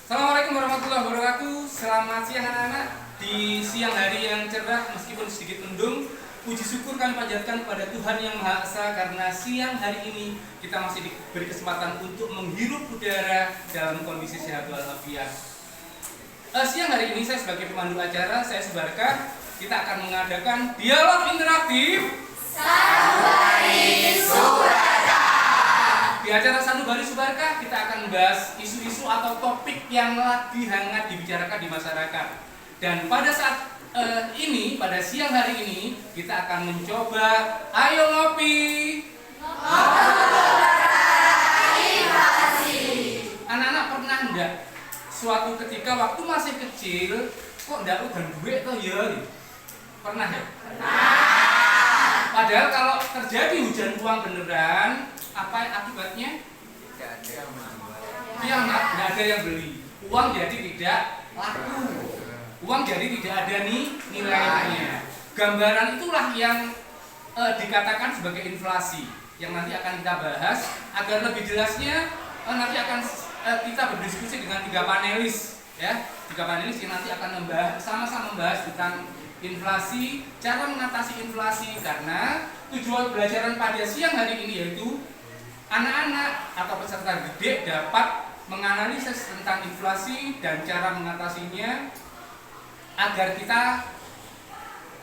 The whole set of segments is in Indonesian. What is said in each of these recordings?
Assalamualaikum warahmatullahi wabarakatuh. Selamat siang anak-anak. Di siang hari yang cerah meskipun sedikit mendung, puji syukur kami panjatkan kepada Tuhan Yang Maha Esa karena siang hari ini kita masih diberi kesempatan untuk menghirup udara dalam kondisi sehat walafiat. Siang hari ini saya sebagai pemandu acara, saya Subarka, kita akan mengadakan dialog interaktif Sanubari Subarka. Di acara Sanubari Subarka kita akan membahas isu-isu atau topik yang lagi hangat dibicarakan di masyarakat. Dan pada saat pada siang hari ini kita akan mencoba ayo ngopi. Anak-anak pernah enggak suatu ketika waktu masih kecil kok ndak udan duit toh ya? Pernah ya? Pernah. Padahal kalau terjadi hujan uang beneran, apa akibatnya? Tidak ada yang menjual. Iya, nggak ada yang beli. Uang jadi tidak laku. Uang jadi tidak ada nilainya. Gambaran itulah yang dikatakan sebagai inflasi, yang nanti akan kita bahas. Agar lebih jelasnya, nanti akan kita berdiskusi dengan tiga panelis, ya. Tiga panelis yang nanti akan sama-sama membahas tentang inflasi, cara mengatasi inflasi, karena tujuan pembelajaran pada siang hari ini yaitu anak-anak atau peserta didik dapat menganalisis tentang inflasi dan cara mengatasinya agar kita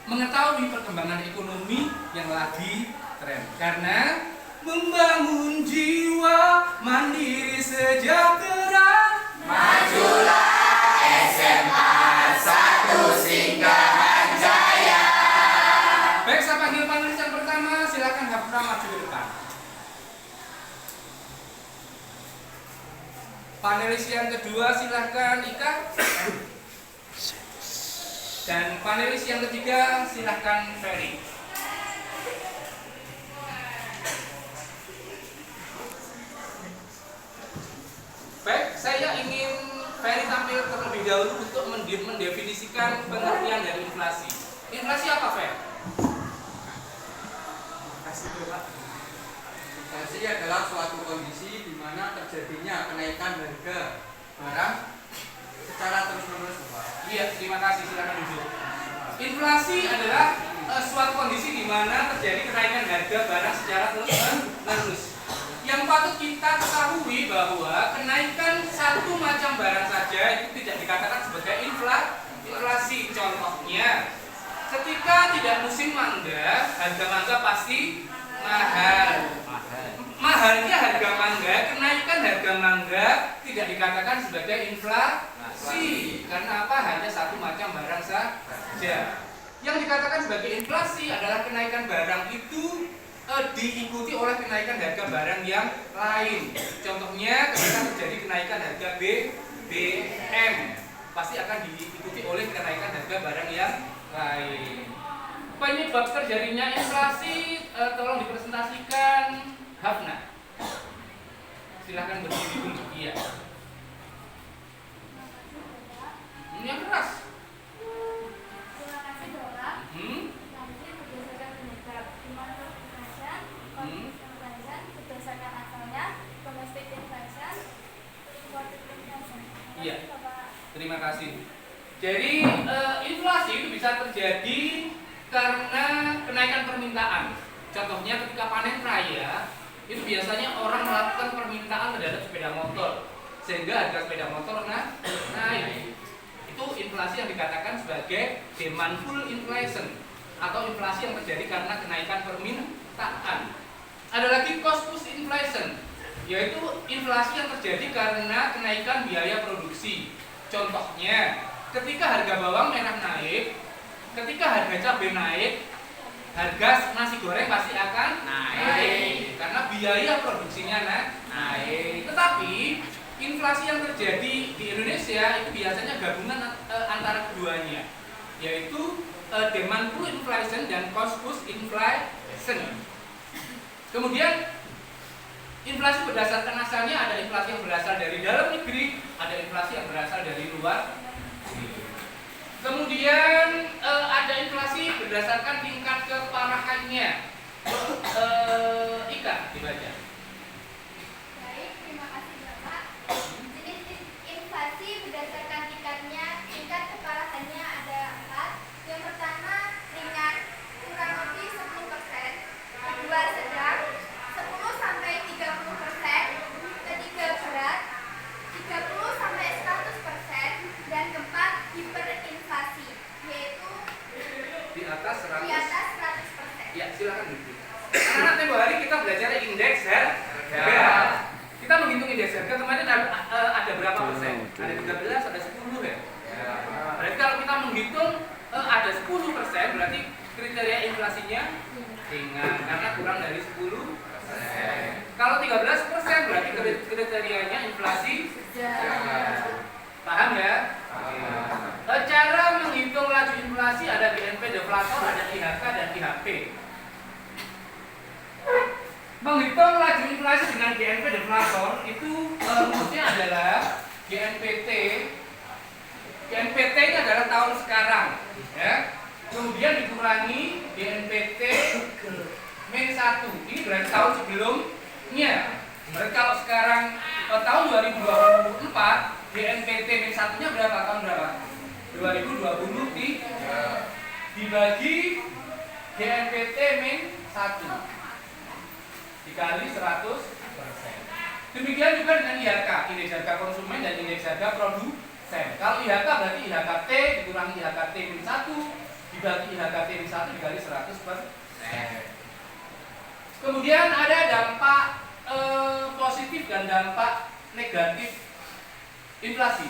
mengetahui perkembangan ekonomi yang lagi tren. Karena membangun jiwa mandiri sejahtera, majulah SMA 1 Singgahan Jaya. Baik, saya panggil panelis yang pertama, silakan Hafra maju ke depan. Panelis yang kedua silahkan Ika. Dan panelis yang ketiga silahkan Ferry. Baik, saya ingin Ferry tampil terlebih dahulu untuk mendefinisikan pengertian dari inflasi. Inflasi apa, Ferry? Inflasi adalah suatu kondisi di mana terjadinya kenaikan harga barang secara terus-menerus. Iya, terima kasih. Silakan duduk. Inflasi adalah suatu kondisi di mana terjadi kenaikan harga barang secara terus-menerus. Yang patut kita ketahui bahwa kenaikan satu macam barang saja itu tidak dikatakan sebagai inflasi. Contohnya, ketika tidak musim mangga, harga mangga pasti mahal. Mahalnya harga mangga, kenaikan harga mangga tidak dikatakan sebagai inflasi. Karena apa? Hanya satu macam barang saja. Yang dikatakan sebagai inflasi adalah kenaikan barang itu diikuti oleh kenaikan harga barang yang lain. Contohnya ketika terjadi kenaikan harga BBM, pasti akan diikuti oleh kenaikan harga barang yang lain. Penyebab terjadinya inflasi tolong dipresentasikan Hafna. Silahkan berdiri dulu. Iya. Yang keras. Terima kasih Dora. Nanti berdasarkan penyebab demand inflation, cost inflation, berdasarkan asalnya, domestic inflation, imported inflation. Iya. Terima kasih. Jadi inflasi itu bisa terjadi karena kenaikan permintaan. Contohnya ketika panen raya, itu biasanya orang melakukan permintaan terhadap sepeda motor, sehingga harga sepeda motor naik. Itu inflasi yang dikatakan sebagai demandful inflation atau inflasi yang terjadi karena kenaikan permintaan. Ada lagi cost push inflation, yaitu inflasi yang terjadi karena kenaikan biaya produksi. Contohnya, ketika harga bawang merah naik, ketika harga cabai naik, harga nasi goreng pasti akan naik karena biaya produksinya naik. Tetapi inflasi yang terjadi di Indonesia itu biasanya gabungan antara keduanya, yaitu demand pull inflation dan cost push inflation. Kemudian inflasi berdasarkan asalnya ada inflasi yang berasal dari dalam negeri, ada inflasi yang berasal dari luar negeri. Kemudian ada inflasi berdasarkan tingkat keparahannya. Ika dibaca. Baik, terima kasih Bapak. Jenis inflasi setengah karena kurang dari 10%. Kalau 13% berarti kriterianya inflasi sejajar. Paham ya? Cara menghitung laju inflasi ada GNP deflator, ada IHK dan IHP. Menghitung laju inflasi dengan GNP deflator itu rumusnya adalah GNPT. GNPT ini adalah tahun sekarang, ya. Kemudian dikurangi GNPT min 1. Ini berarti tahun sebelumnya. Berarti kalau sekarang tahun 2024 GNPT min 1-nya berapa? Tahun berapa? 2020 dibagi GNPT min 1 dikali 100%. Demikian juga dengan IHK, indeks harga konsumen dan indeks harga produsen. Kalau IHK berarti IHKT dikurangi IHKT min 1 dibagi IHKT min 1 dikali 100%. Kemudian ada dampak positif dan dampak negatif inflasi.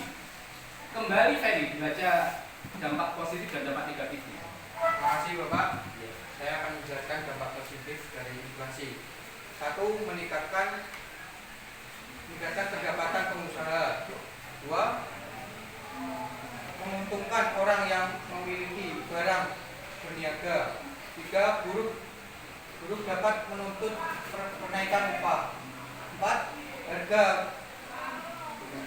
Kembali Ferry dibaca dampak positif dan dampak negatifnya. Terima kasih Bapak. Saya akan menjelaskan dampak positif dari inflasi. 1. Meningkatkan pendapatan pengusaha. 2. Menguntungkan orang yang memiliki barang berniaga. 3. Buruh dapat menuntut kenaikan upah. 4. Harga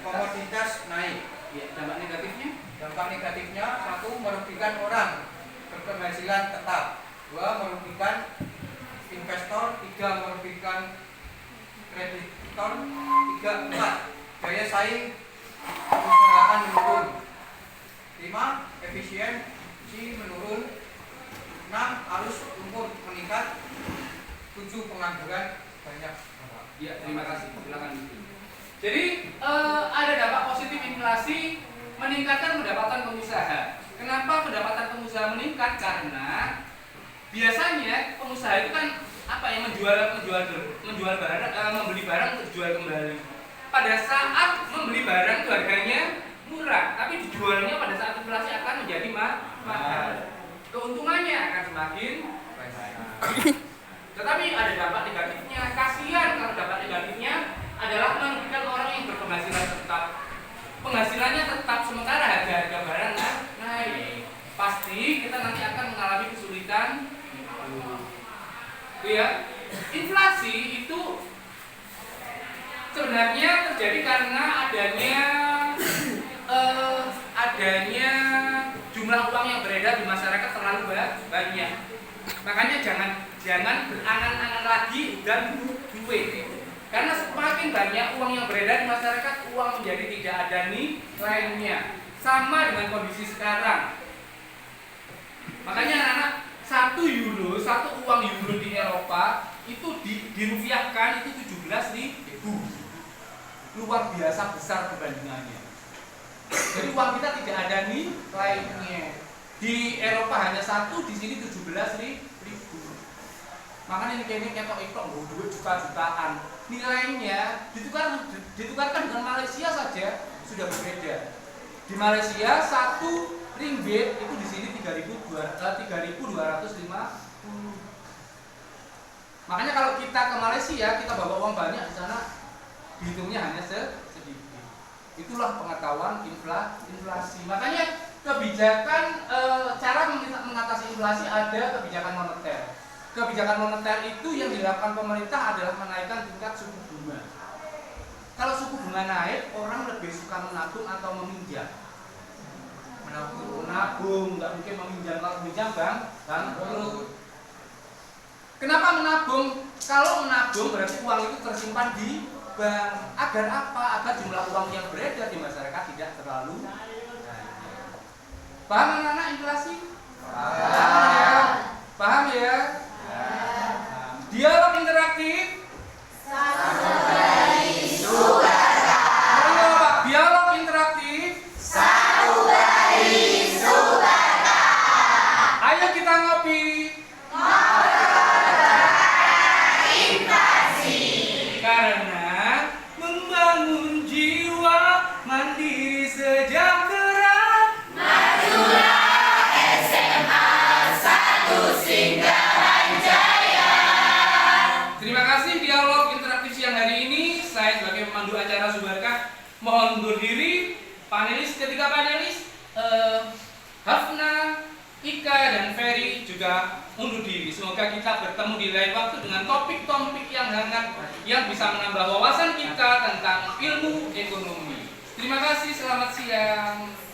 komoditas naik. Ya, dampak negatifnya? Dampak negatifnya 1. Merugikan orang berpenghasilan tetap. 2. Merugikan investor. 3. Merugikan kreditor. 4. Daya saing perusahaan menurun. 5. Efisiensi menurun. 6. Arus impor meningkat. 7. Pengangguran banyak. Ya, terima kasih. Silakan. Jadi ada dampak positif inflasi meningkatkan pendapatan pengusaha. Kenapa pendapatan pengusaha meningkat? Karena biasanya pengusaha itu kan apa yang menjual barang, membeli barang untuk dijual kembali. Pada saat membeli barang itu harganya murah, tapi dijualnya pada saat inflasi akan menjadi mahal. Keuntungannya akan semakin baik. Tetapi ada dampak negatifnya. Kasihan kalau dampak negatifnya adalah merugikan orang yang berpenghasilan tetap. Penghasilannya tetap sementara harga barang naik. Pasti kita nanti akan mengalami kesulitan. Itu ya. Inflasi itu sebenarnya terjadi karena adanya jumlah uang yang beredar di masyarakat terlalu banyak. Makanya jangan berangan-angan lagi dan duit. Karena semakin banyak uang yang beredar di masyarakat, uang menjadi tidak ada nilainya. Sama dengan kondisi sekarang. Makanya anak-anak 1 euro, 1 uang euro di Eropa itu dirupiahkan itu 17.000. Luar biasa besar perbandingannya. Jadi uang kita tidak ada nilainya. Di Eropa hanya 1, di sini 17.000. Makanya ini ketok duit juta-jutaan. Nilainya ditukarkan dengan Malaysia saja sudah berbeda. Di Malaysia 1 ringgit itu di sini 3.250. Makanya kalau kita ke Malaysia kita bawa uang banyak, di sana dihitungnya hanya sedikit. Itulah pengetahuan inflasi. Makanya kebijakan cara mengatasi inflasi ada kebijakan moneter. Kebijakan moneter itu yang dilakukan pemerintah adalah menaikkan tingkat suku bunga. Kalau suku bunga naik, orang lebih suka menabung atau meminjam. Menabung, nggak mungkin meminjam. Kalau meminjam bangkrut. Kenapa menabung? Kalau menabung berarti uang itu tersimpan di bank. Agar apa? Agar jumlah uang yang beredar di masyarakat tidak terlalu banyak. Paham anak-anak inflasi? Paham ya? Dialog interaktif. Satu baris Subarta. Ayo Pak, dialog interaktif. Satu baris Subarta. Ayo kita ngopi. Inflasi. Karena membangun jiwa mandiri sejahtera. Majulah SMA 1 Singgahan Jaya. diri. Ketiga panelis Hafna, Ika, dan Ferry juga undur diri. Semoga kita bertemu di lain waktu dengan topik-topik yang hangat yang bisa menambah wawasan kita tentang ilmu ekonomi. Terima kasih, selamat siang.